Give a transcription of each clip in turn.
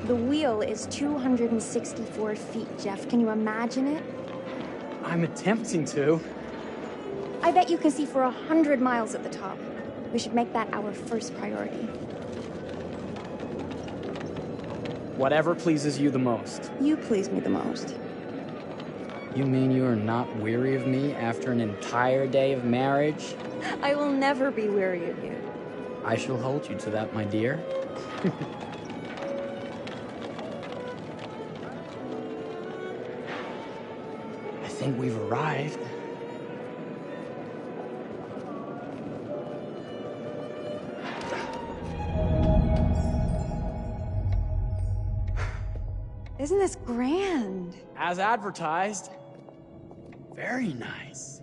The wheel is 264 feet, Jeff. Can you imagine it? I'm attempting to. I bet you can see for 100 miles at the top. We should make that our first priority. Whatever pleases you the most. You please me the most. You mean you are not weary of me after an entire day of marriage? I will never be weary of you. I shall hold you to that, my dear. I think we've arrived. Isn't this grand? As advertised. Very nice.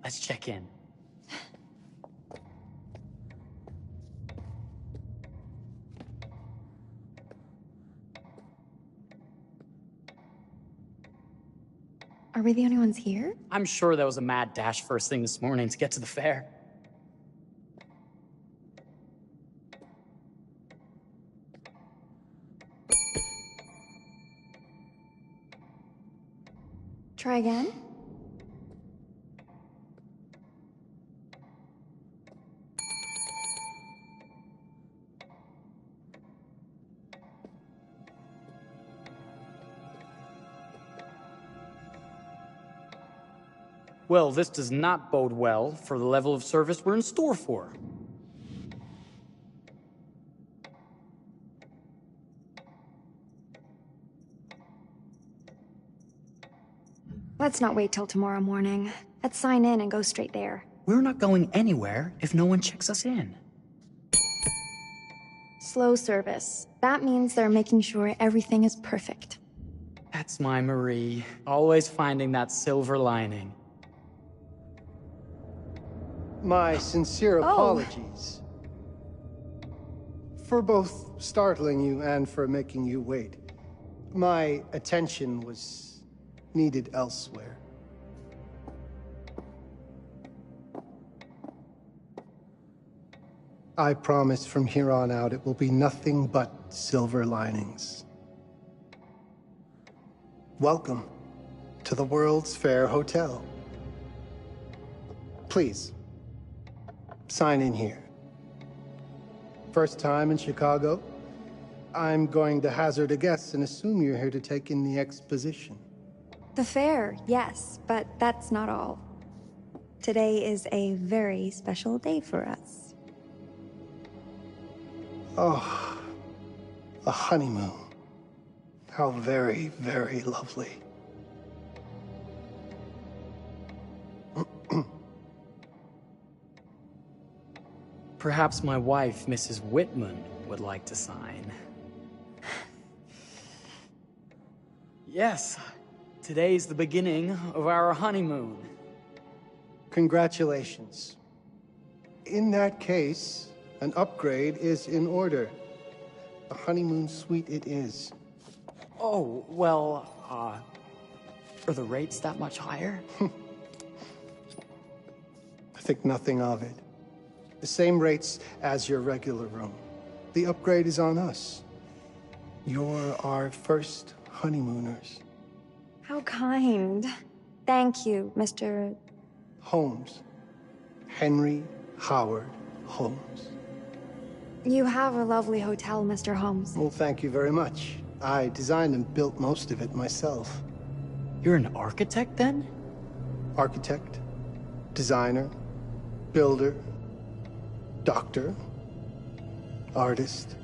Let's check in. Are we the only ones here? I'm sure that was a mad dash first thing this morning to get to the fair. Try again? Well, this does not bode well for the level of service we're in store for. Let's not wait till tomorrow morning. Let's sign in and go straight there. We're not going anywhere if no one checks us in. Slow service. That means they're making sure everything is perfect. That's my Marie, always finding that silver lining. My sincere apologies. For both startling you and for making you wait. My attention was needed elsewhere. I promise from here on out it will be nothing but silver linings. Welcome to the World's Fair Hotel. Please, sign in here. First time in Chicago? I'm going to hazard a guess and assume you're here to take in the exposition. The fair, yes, but that's not all. Today is a very special day for us. Oh, a honeymoon. How very, very lovely. Perhaps my wife, Mrs. Whitman, would like to sign. Yes, today's the beginning of our honeymoon. Congratulations. In that case, an upgrade is in order. A honeymoon suite it is. Oh, well, are the rates that much higher? I think nothing of it. The same rates as your regular room. The upgrade is on us. You're our first honeymooners. How kind. Thank you, Mr. Holmes. Henry Howard Holmes. You have a lovely hotel, Mr. Holmes. Well, thank you very much. I designed and built most of it myself. You're an architect, then? Architect, designer, builder, doctor, artist.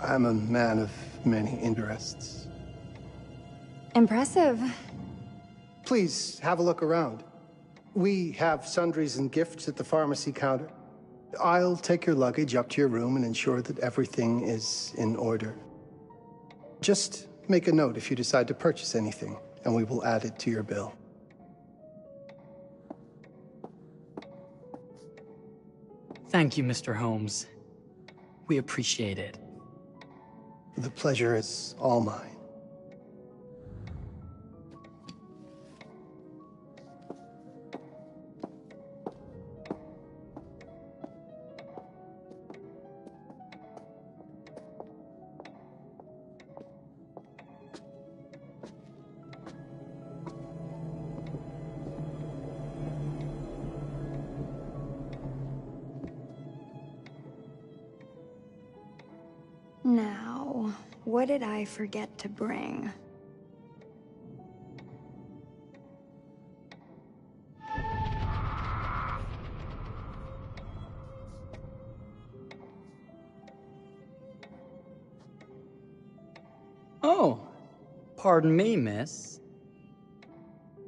I'm a man of many interests. Impressive. Please, have a look around. We have sundries and gifts at the pharmacy counter. I'll take your luggage up to your room and ensure that everything is in order. Just make a note if you decide to purchase anything, and we will add it to your bill. Thank you, Mr. Holmes. We appreciate it. The pleasure is all mine. Now, what did I forget to bring? Oh, pardon me, miss.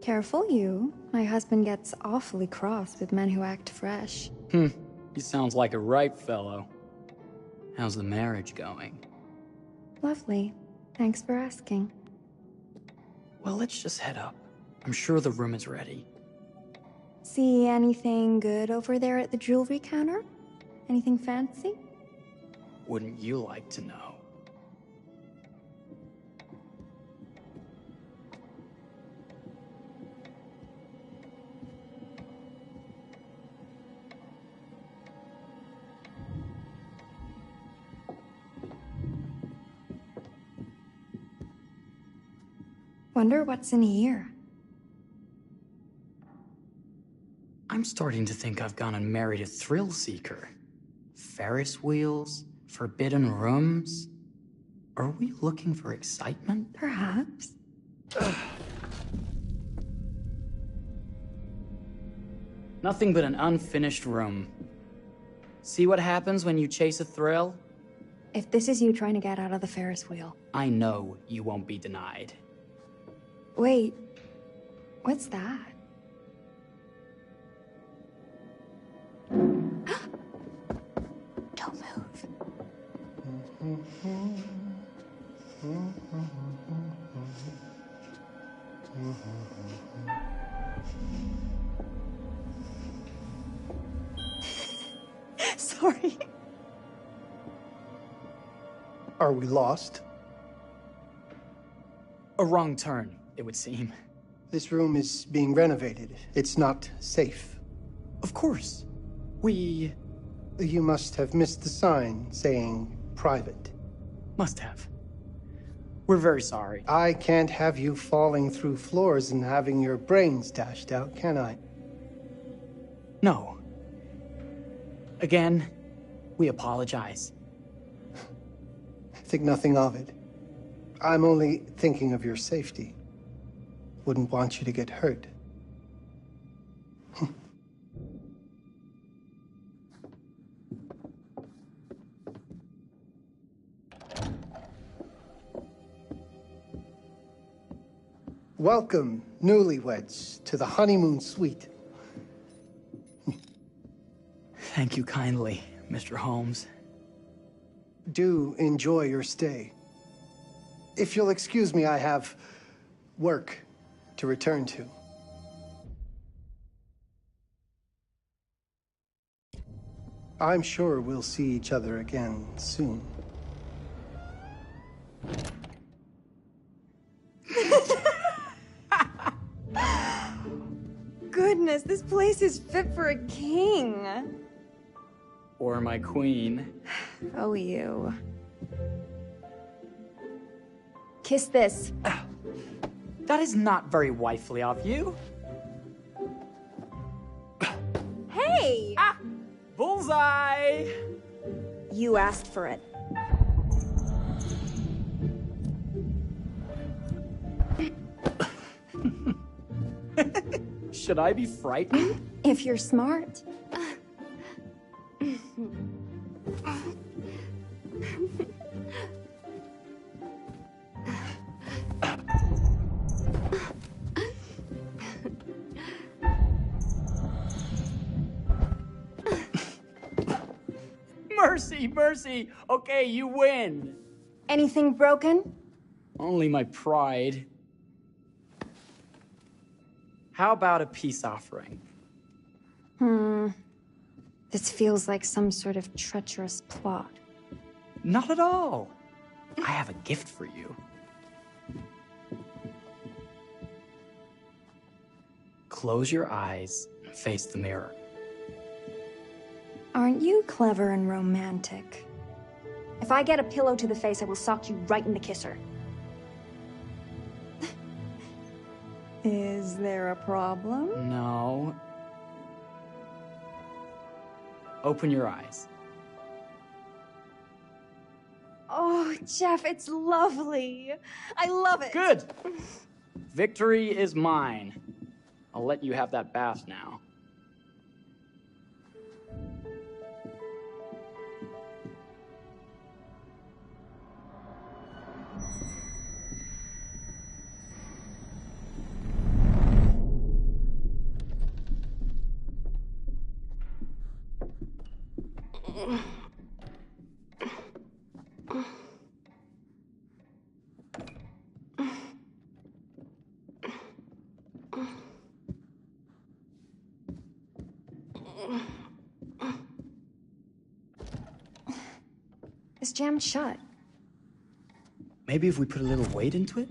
Careful you. My husband gets awfully cross with men who act fresh. He sounds like a ripe fellow. How's the marriage going? Lovely. Thanks for asking. Well, let's just head up. I'm sure the room is ready. See anything good over there at the jewelry counter? Anything fancy? Wouldn't you like to know? Wonder what's in here. I'm starting to think I've gone and married a thrill seeker. Ferris wheels, forbidden rooms. Are we looking for excitement? Perhaps. Nothing but an unfinished room. See what happens when you chase a thrill? If this is you trying to get out of the Ferris wheel. I know you won't be denied. Wait, what's that? Don't move. Sorry. Are we lost? A wrong turn, it would seem. This room is being renovated. It's not safe. Of course. We You must have missed the sign saying private. must have. We're very sorry. I can't have you falling through floors and having your brains dashed out, can I? No. Again, we apologize. Think nothing of it. I'm only thinking of your safety. Wouldn't want you to get hurt. Welcome, newlyweds, to the honeymoon suite. Thank you kindly, Mr. Holmes. Do enjoy your stay. If you'll excuse me, I have work to return to. I'm sure we'll see each other again soon. Goodness, this place is fit for a king. Or my queen. Oh, you. Kiss this. That is not very wifely of you. Hey! Bullseye! You asked for it. Should I be frightened? If you're smart. Mercy, mercy! Okay, you win! Anything broken? Only my pride. How about a peace offering? This feels like some sort of treacherous plot. Not at all. I have a gift for you. Close your eyes and face the mirror. Aren't you clever and romantic? If I get a pillow to the face, I will sock you right in the kisser. Is there a problem? No. Open your eyes. Oh, Jeff, it's lovely. I love it. Good! Victory is mine. I'll let you have that bath now. It's jammed shut. Maybe if we put a little weight into it?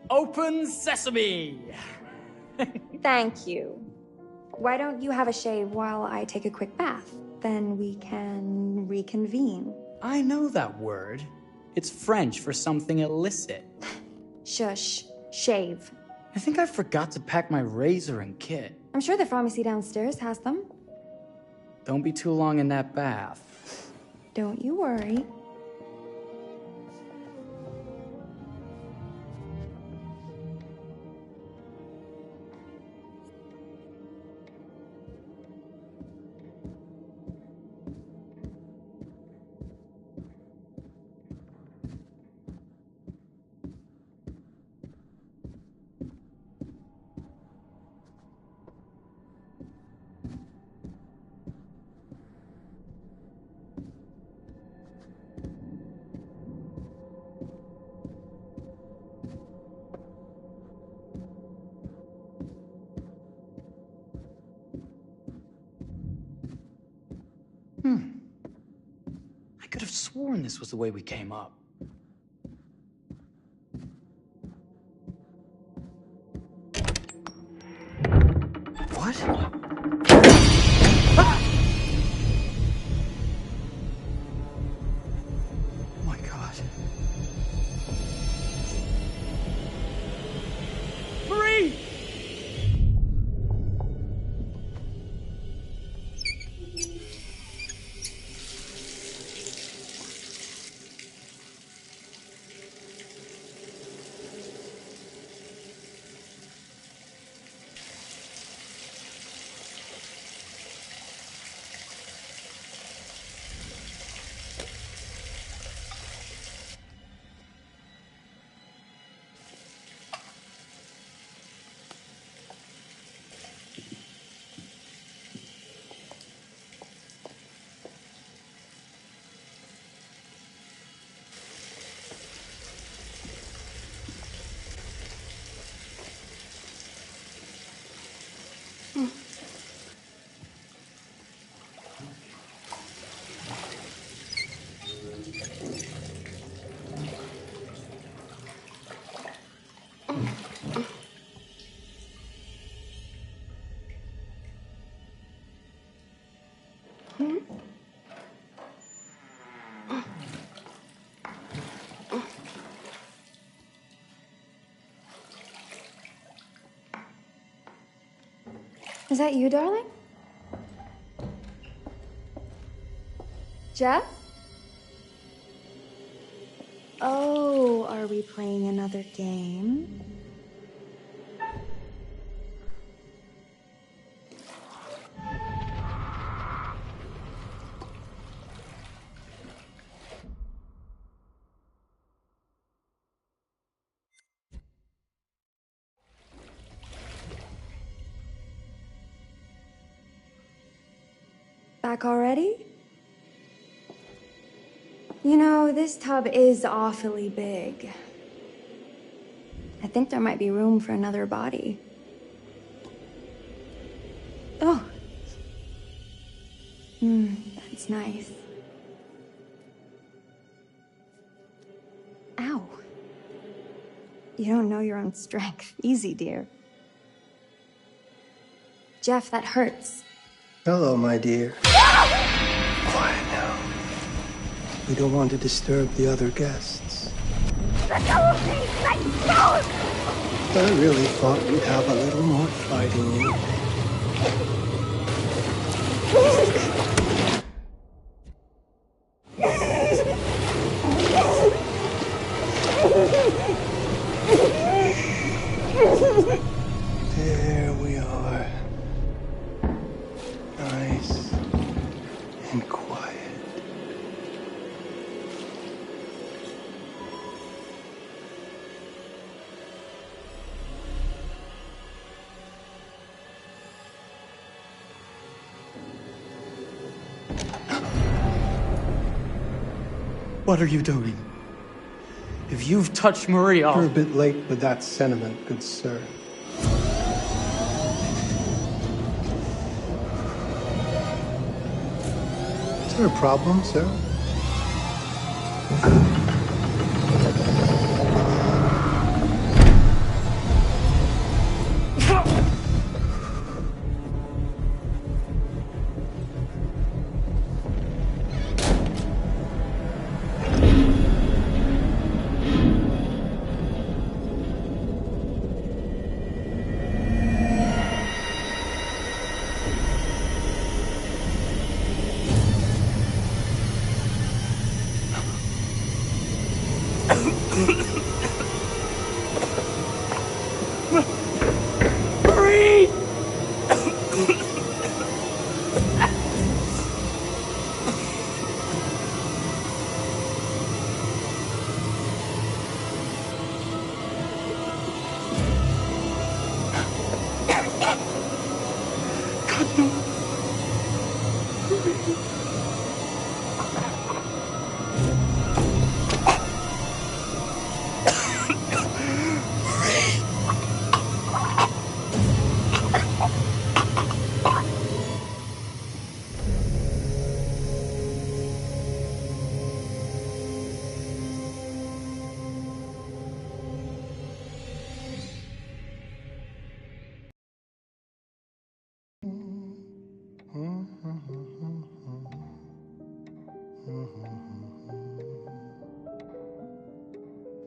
Open sesame! Thank you. Why don't you have a shave while I take a quick bath? Then we can reconvene. I know that word. It's French for something illicit. Shush. Shave. I think I forgot to pack my razor and kit. I'm sure the pharmacy downstairs has them. Don't be too long in that bath. Don't you worry. I could have sworn this was the way we came up. What? Ah! Oh my God. Marie! Is that you, darling? Jeff? Oh, are we playing another game? back already? You know, this tub is awfully big. I think there might be room for another body. Oh. That's nice. Ow. You don't know your own strength. Easy, dear. Jeff, that hurts. Hello, my dear. Quiet now. We don't want to disturb the other guests. Let go of me! Let go! I really thought you'd have a little more fight in you. There we are. Nice and quiet. What are you doing? If you've touched Maria, You're a bit late with that sentiment, good sir. Is there a problem, sir? Marie! God, no.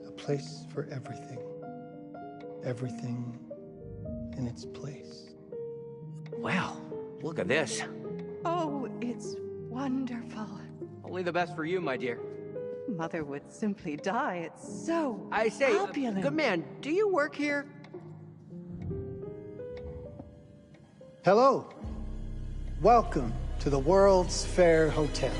A place for everything. Everything in its place. Well, look at this. Oh, it's wonderful. Only the best for you, my dear. Mother would simply die. It's so I say, opulent. good man, do you work here? Hello. Welcome to the World's Fair Hotel.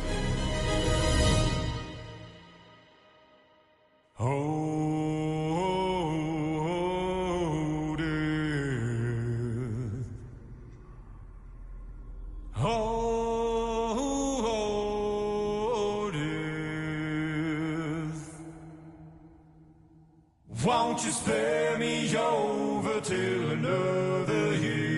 Won't you spare me over till another year?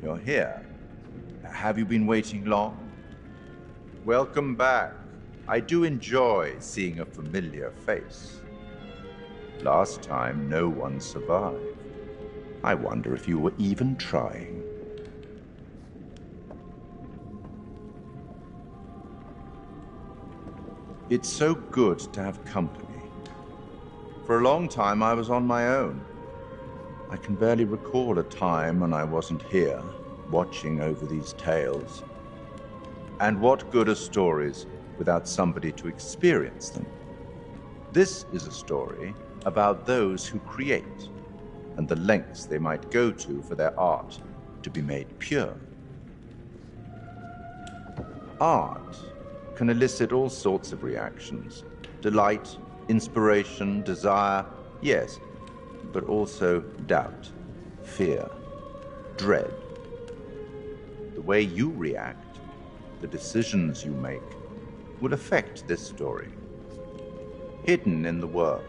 you're here. Have you been waiting long? Welcome back. I do enjoy seeing a familiar face. Last time, no one survived. I wonder if you were even trying. It's so good to have company. For a long time, I was on my own. I can barely recall a time when I wasn't here, watching over these tales. And what good are stories without somebody to experience them? This is a story about those who create, and the lengths they might go to for their art to be made pure. Art can elicit all sorts of reactions. Delight, inspiration, desire, yes, but also doubt, fear, dread. The way you react, the decisions you make, will affect this story. Hidden in the world,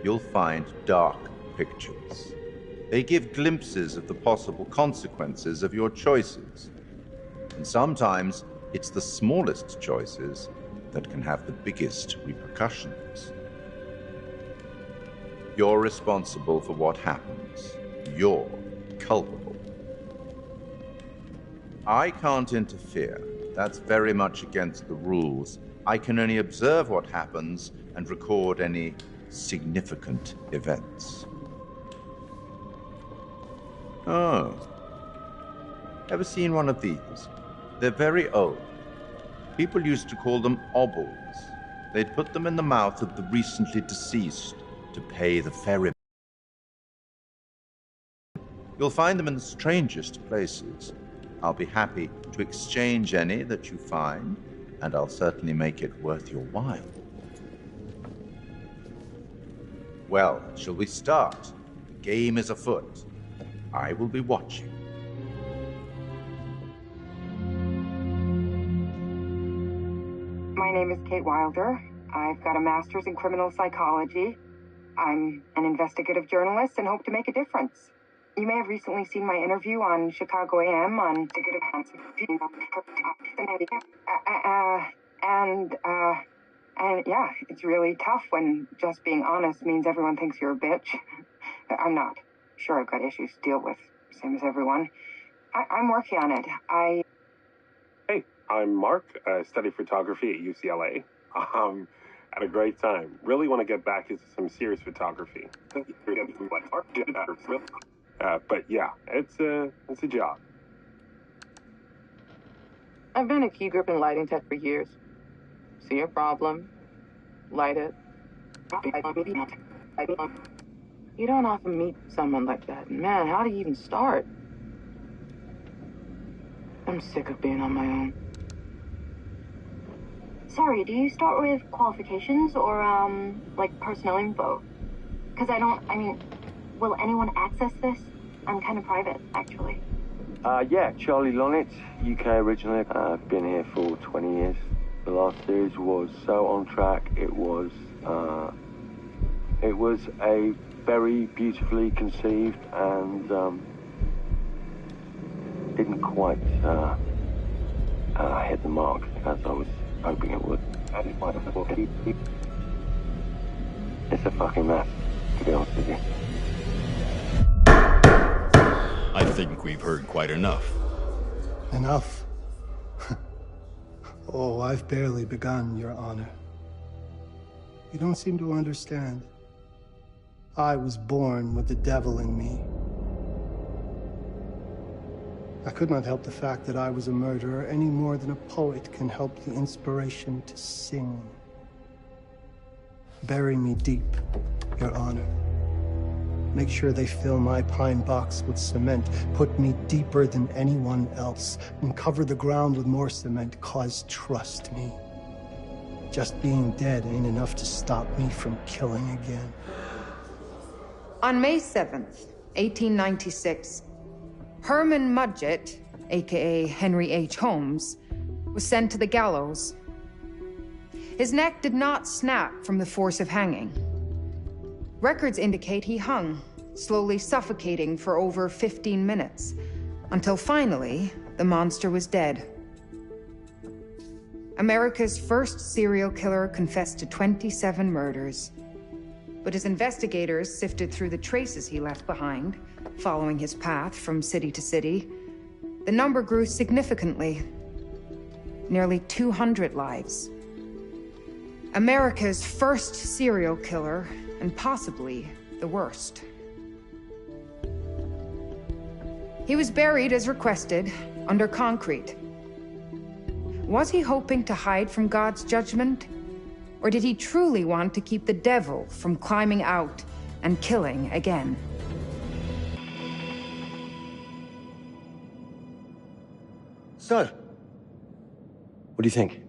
you'll find dark pictures. They give glimpses of the possible consequences of your choices. And sometimes it's the smallest choices that can have the biggest repercussions. You're responsible for what happens. You're culpable. I can't interfere. That's very much against the rules. I can only observe what happens and record any significant events. Oh. Ever seen one of these? They're very old. People used to call them obbles. They'd put them in the mouth of the recently deceased to pay the ferryman. You'll find them in the strangest places. I'll be happy to exchange any that you find, and I'll certainly make it worth your while. Well, shall we start? The game is afoot. I will be watching. My name is Kate Wilder. I've got a master's in criminal psychology. I'm an investigative journalist and hope to make a difference. You may have recently seen my interview on Chicago AM on and yeah, it's really tough when just being honest means everyone thinks you're a bitch. I'm not. Sure, I've got issues to deal with, same as everyone. I'm working on it. Hey, I'm Mark. I study photography at UCLA. Had a great time. Really want to get back into some serious photography. But yeah, it's a job. I've been a key grip and lighting tech for years. See a problem, light it. You don't often meet someone like that. Man, how do you even start? I'm sick of being on my own. Sorry, do you start with qualifications or, like personnel info? Because will anyone access this? I'm kind of private, actually. Yeah, Charlie Lonitz, UK originally. I've been here for 20 years. The last series was so on track. It was a very beautifully conceived and didn't quite hit the mark as I was hoping it would. It's a fucking mess, to be honest with you. I think we've heard quite enough. Enough? Oh, I've barely begun, Your Honor. You don't seem to understand. I was born with the devil in me. I could not help the fact that I was a murderer any more than a poet can help the inspiration to sing. Bury me deep, Your Honor. Make sure they fill my pine box with cement. Put me deeper than anyone else. And cover the ground with more cement, 'cause trust me, just being dead ain't enough to stop me from killing again. On May 7th, 1896, Herman Mudgett, aka Henry H. Holmes, was sent to the gallows. His neck did not snap from the force of hanging. Records indicate he hung, slowly suffocating for over 15 minutes, Until finally, the monster was dead. America's first serial killer confessed to 27 murders. But as investigators sifted through the traces he left behind, following his path from city to city, the number grew significantly. Nearly 200 lives. America's first serial killer, and possibly the worst. He was buried as requested, under concrete. Was he hoping to hide from God's judgment? Or did he truly want to keep the devil from climbing out and killing again? So, what do you think?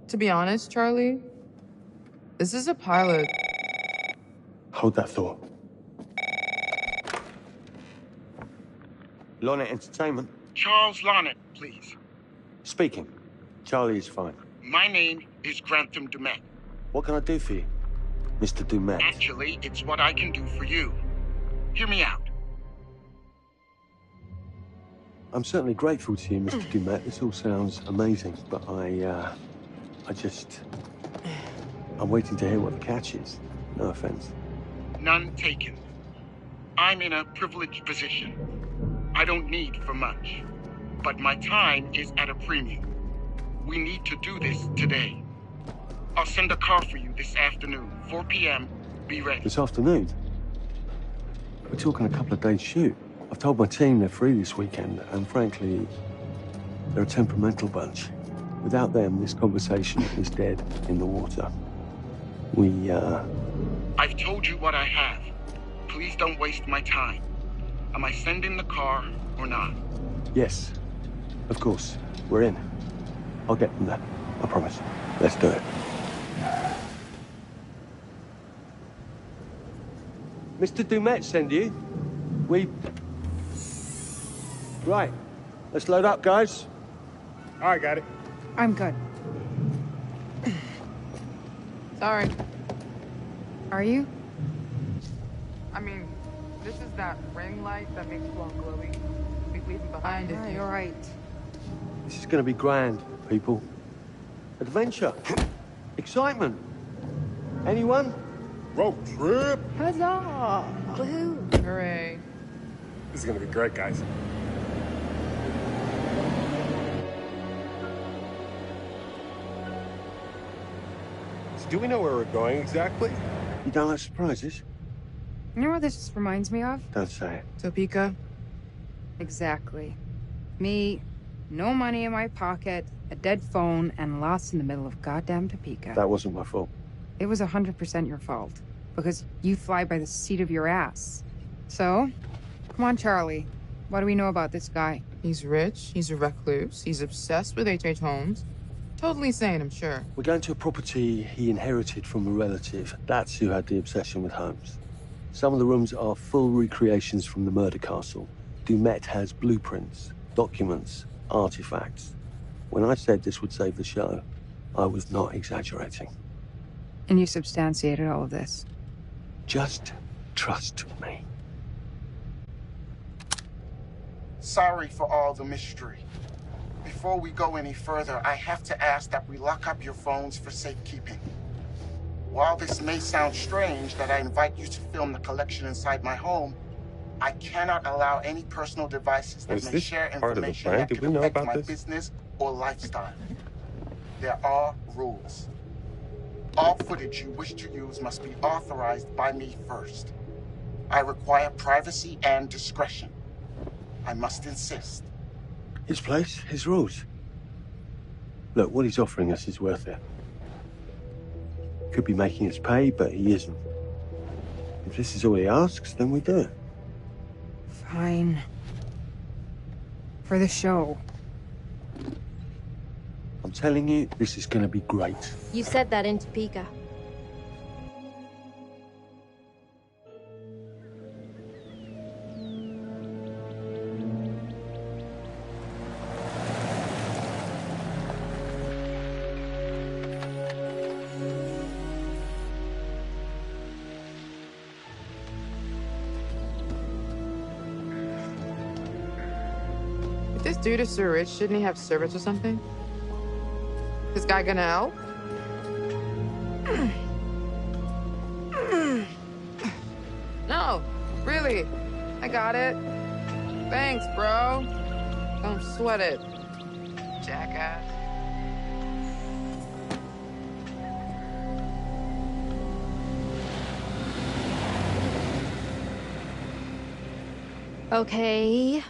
To be honest, Charlie, this is a pilot. Hold that thought. Lonnet Entertainment. Charles Lonnet, please. Speaking. Charlie is fine. My name is Grantham Dumet. What can I do for you, Mr. Dumet? Actually, it's what I can do for you. Hear me out. I'm certainly grateful to you, Mr. Dumet. This all sounds amazing, but I'm waiting to hear what the catch is. No offense. None taken. I'm in a privileged position. I don't need for much, but my time is at a premium. We need to do this today. I'll send a car for you this afternoon, 4 p.m. Be ready. This afternoon? We're talking a couple of days shoot. I've told my team they're free this weekend, and frankly, they're a temperamental bunch. Without them, this conversation is dead in the water. I've told you what I have. Please don't waste my time. Am I sending the car or not? Yes, of course. We're in. I'll get them there. I promise. Let's do it. Mr. Dumet send you? Right. Let's load up, guys. All right, got it. I'm good. Sorry. Are you? I mean, this is that ring light that makes you all glowy. We leave it behind if You're right. This is gonna be grand, people. Adventure. Excitement. Anyone? Road trip. Huzzah! Woohoo! Hooray. This is gonna be great, guys. So do we know where we're going exactly? You don't like surprises? You know what this reminds me of? Don't say it. Topeka? Exactly. Me, no money in my pocket, a dead phone, and lost in the middle of goddamn Topeka. That wasn't my fault. It was 100% your fault. Because you fly by the seat of your ass. So, come on, Charlie. What do we know about this guy? He's rich, he's a recluse, he's obsessed with H.H. Holmes. Totally sane, I'm sure. We're going to a property he inherited from a relative. That's who had the obsession with Holmes. Some of the rooms are full recreations from the murder castle. Dumet has blueprints, documents, artifacts. When I said this would save the show, I was not exaggerating. And you substantiated all of this? Just trust me. Sorry for all the mystery. Before we go any further, I have to ask that we lock up your phones for safekeeping. While this may sound strange that I invite you to film the collection inside my home, I cannot allow any personal devices that may share information that could affect my business or lifestyle. There are rules. All footage you wish to use must be authorized by me first. I require privacy and discretion. I must insist. His place, his rules. Look, what he's offering us is worth it. Could be making us pay, but he isn't. If this is all he asks, then we do it. Fine. For the show. I'm telling you, this is gonna be great. You said that in Topeka. dude is so rich, shouldn't he have servants or something? This guy gonna help? No, really. I got it. Thanks, bro. Don't sweat it, jackass. Okay.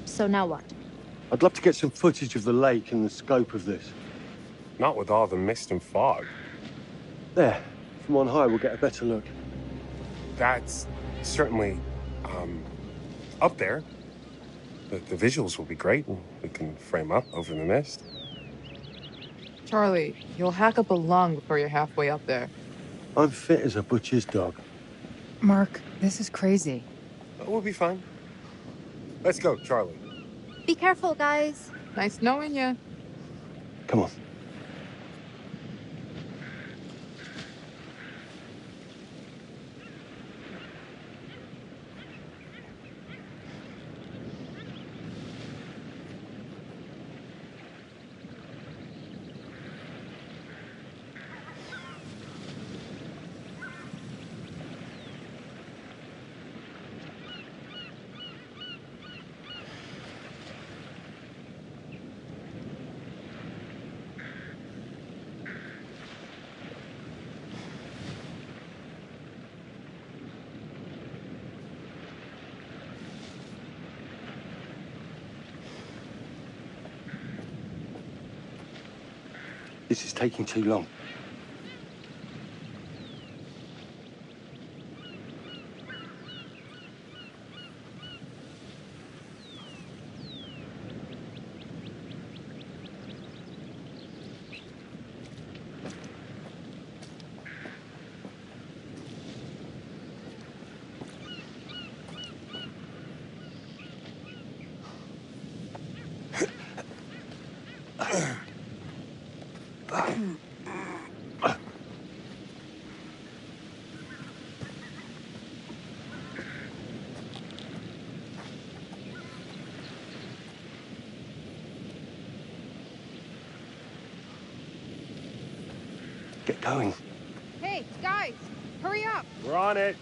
So now what? I'd love to get some footage of the lake and the scope of this. Not with all the mist and fog. There. From on high, we'll get a better look. That's certainly, up there. The visuals will be great. We can frame up over the mist. Charlie, you'll hack up a lung before you're halfway up there. I'm fit as a butcher's dog. Mark, this is crazy. We'll be fine. Let's go, Charlie. Be careful, guys. Nice knowing you. Come on. This is taking too long. Get going. Hey, guys, hurry up. We're on it.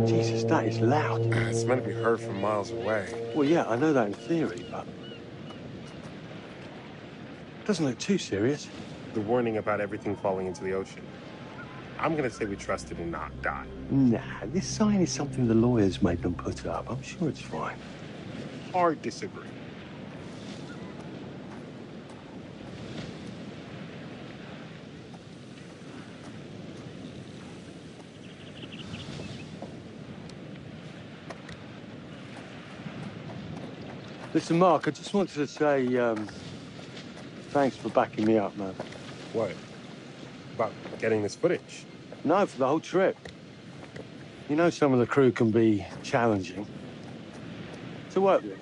Jesus, that is loud. It's meant to be heard from miles away. Well, yeah, I know that in theory, but... doesn't look too serious. The warning about everything falling into the ocean. I'm gonna say we trust it and not die. Nah, this sign is something the lawyers made them put up. I'm sure it's fine. Hard disagree. Listen, Mark, I just wanted to say, thanks for backing me up, man. What? About getting this footage? No, for the whole trip. You know some of the crew can be challenging to work with.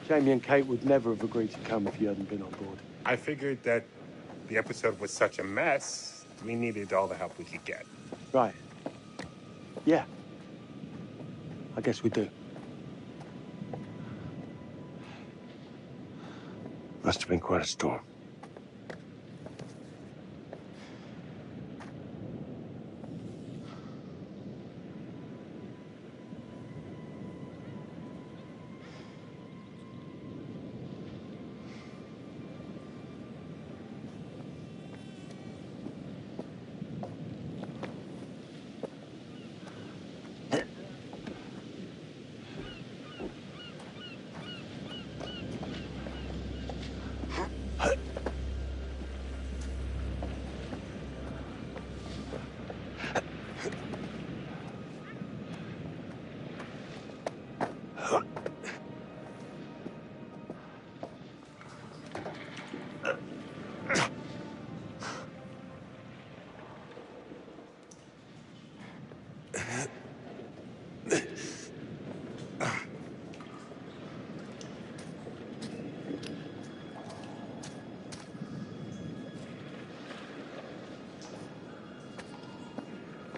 Jamie and Kate would never have agreed to come if you hadn't been on board. I figured that the episode was such a mess, we needed all the help we could get. Right. Yeah. I guess we do. Must have been quite a storm.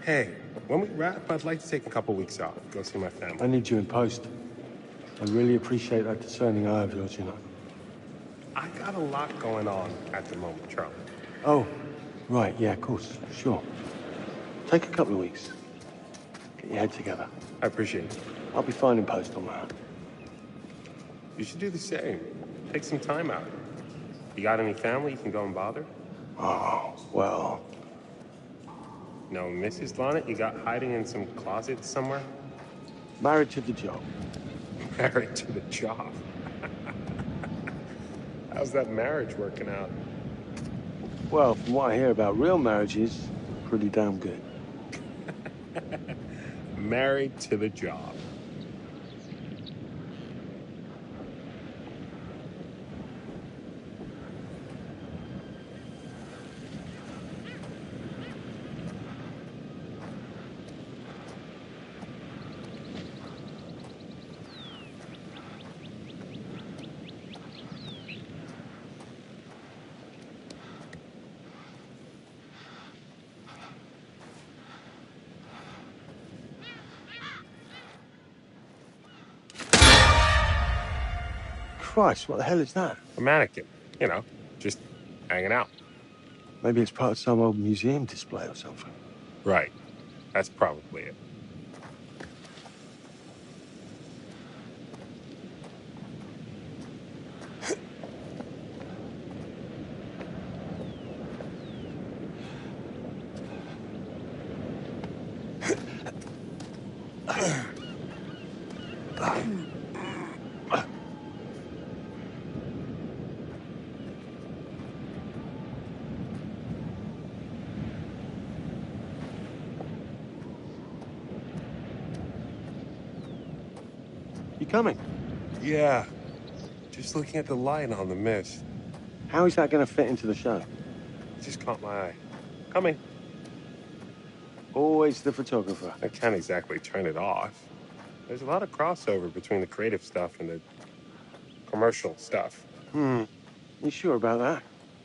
Hey, when we wrap, I'd like to take a couple weeks off. Go see my family. I need you in post. I really appreciate that discerning eye of yours, you know. I got a lot going on at the moment, Charlie. Oh, right, yeah, of course, sure. Take a couple of weeks. Get your head together. I appreciate it. I'll be fine in post on my own. You should do the same. Take some time out. You got any family you can go and bother? Oh, well... No, Mrs. Lonnet, you got hiding in some closet somewhere? Married to the job. Married to the job? How's that marriage working out? Well, from what I hear about real marriages, pretty damn good. Married to the job. Christ, what the hell is that? A mannequin. You know, just hanging out. Maybe it's part of some old museum display or something. Right. That's probably it. You coming? Yeah. Just looking at the light on the mist. How is that going to fit into the show? It just caught my eye. Coming. Always the photographer. I can't exactly turn it off. There's a lot of crossover between the creative stuff and the commercial stuff. You sure about that?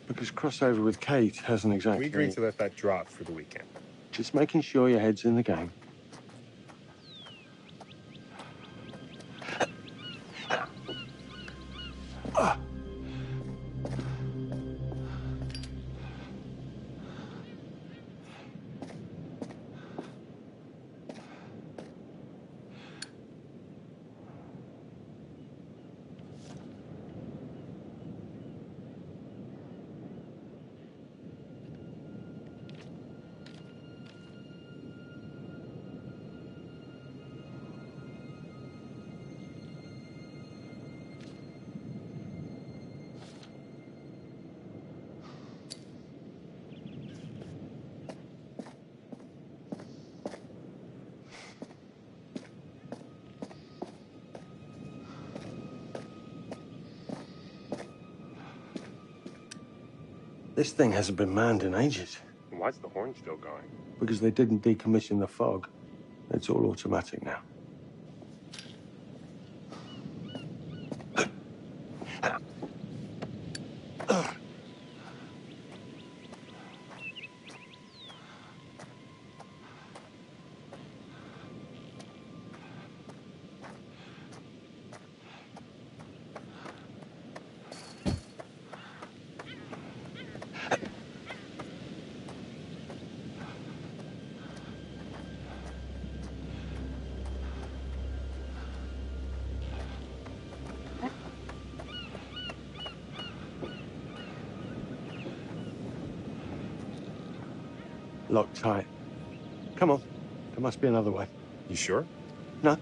Because crossover with Kate hasn't exactly... We agreed to let that drop for the weekend. Just making sure your head's in the game. This thing hasn't been manned in ages. Why's the horn still going? Because they didn't decommission the fog. It's all automatic now. Locked tight. Come on. There must be another way. You sure? No.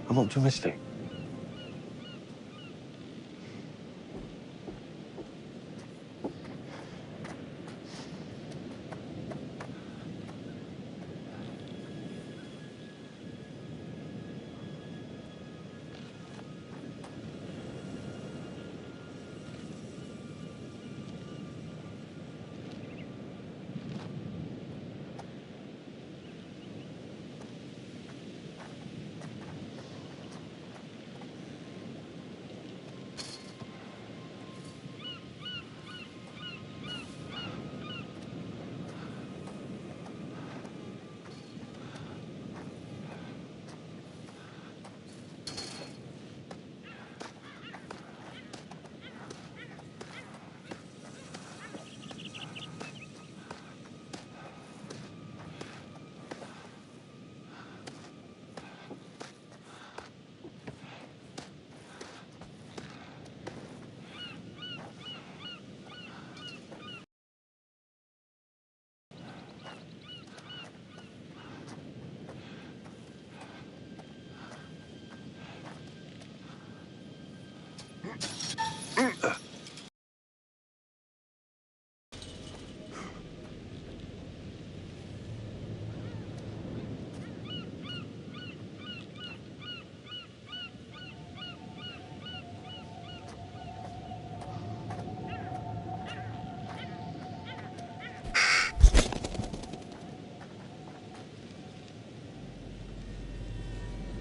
I'm optimistic.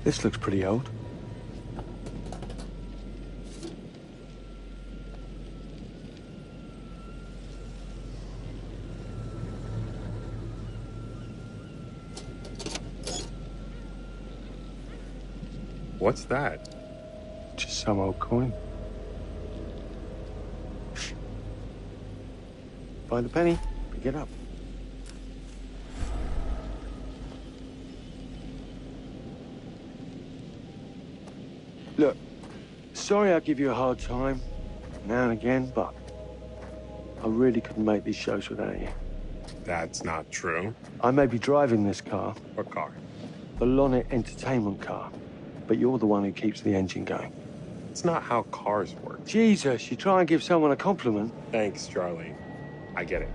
This looks pretty old. What's that? Just some old coin. Find a penny, pick it up. Look, sorry I give you a hard time now and again, but I really couldn't make these shows without you. That's not true. I may be driving this car. What car? The Lonnet Entertainment car. But you're the one who keeps the engine going. It's not how cars work. Jesus, you try and give someone a compliment. Thanks, Charlie. I get it.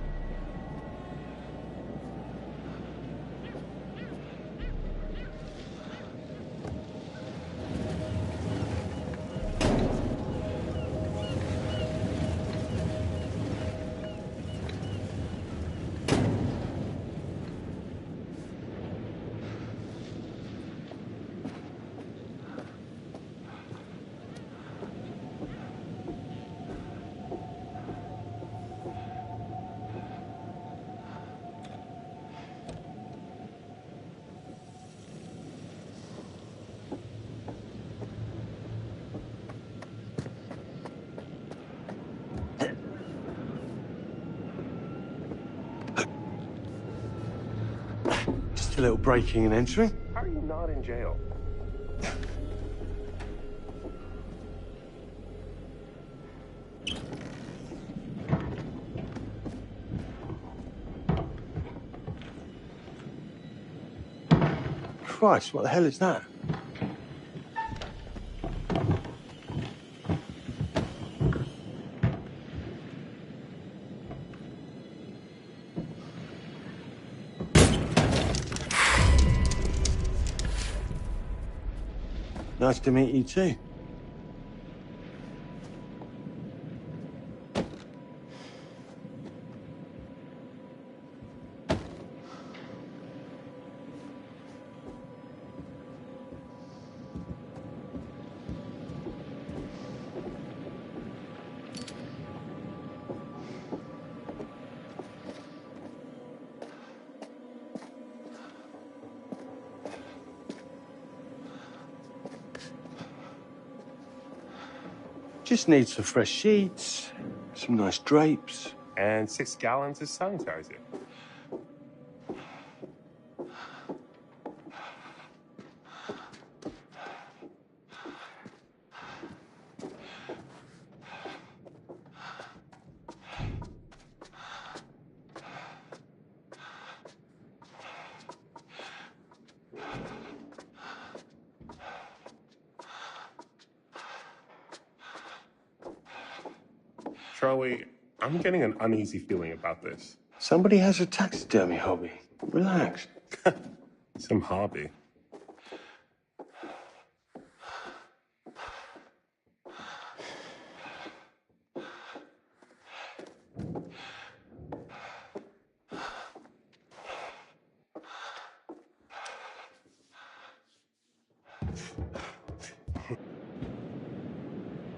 Just a little breaking and entering. How are you not in jail? Christ, what the hell is that? Nice to meet you too. Just need some fresh sheets, some nice drapes. And 6 gallons of sanitizer. Charlie, I'm getting an uneasy feeling about this. Somebody has a taxidermy hobby. Relax. Some hobby.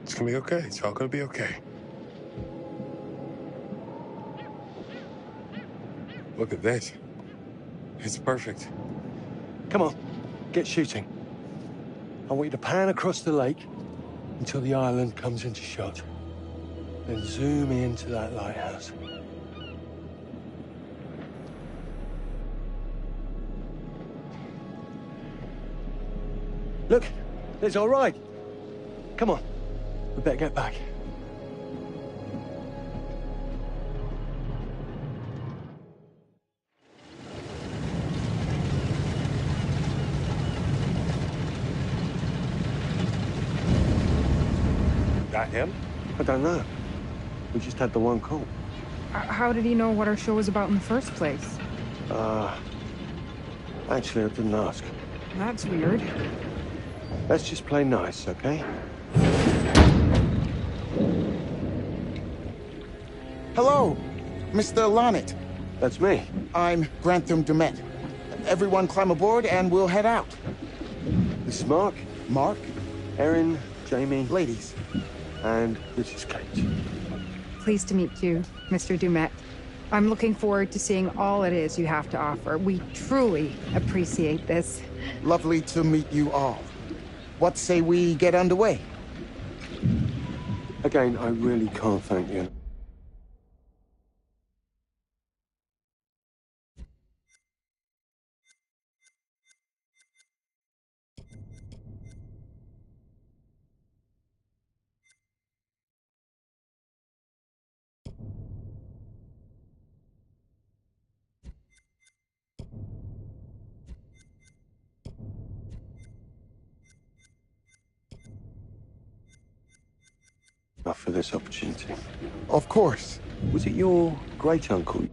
It's gonna be okay. It's all gonna be okay. Look at this. It's perfect. Come on, get shooting. I want you to pan across the lake until the island comes into shot. Then zoom into that lighthouse. Look, it's all right. Come on, we better get back. That him? I don't know. We just had the one call. How did he know what our show was about in the first place? Actually, I didn't ask. That's weird. Let's just play nice, okay? Hello, Mr. Lonnet. That's me. I'm Grantham Dumet. Everyone climb aboard and we'll head out. This is Mark. Mark. Erin, Jamie. Ladies. And this is Kate. Pleased to meet you, Mr. Dumet. I'm looking forward to seeing all it is you have to offer. We truly appreciate this. Lovely to meet you all. What say we get underway? Again, I really can't thank you. For this opportunity. Of course. Was it your great-uncle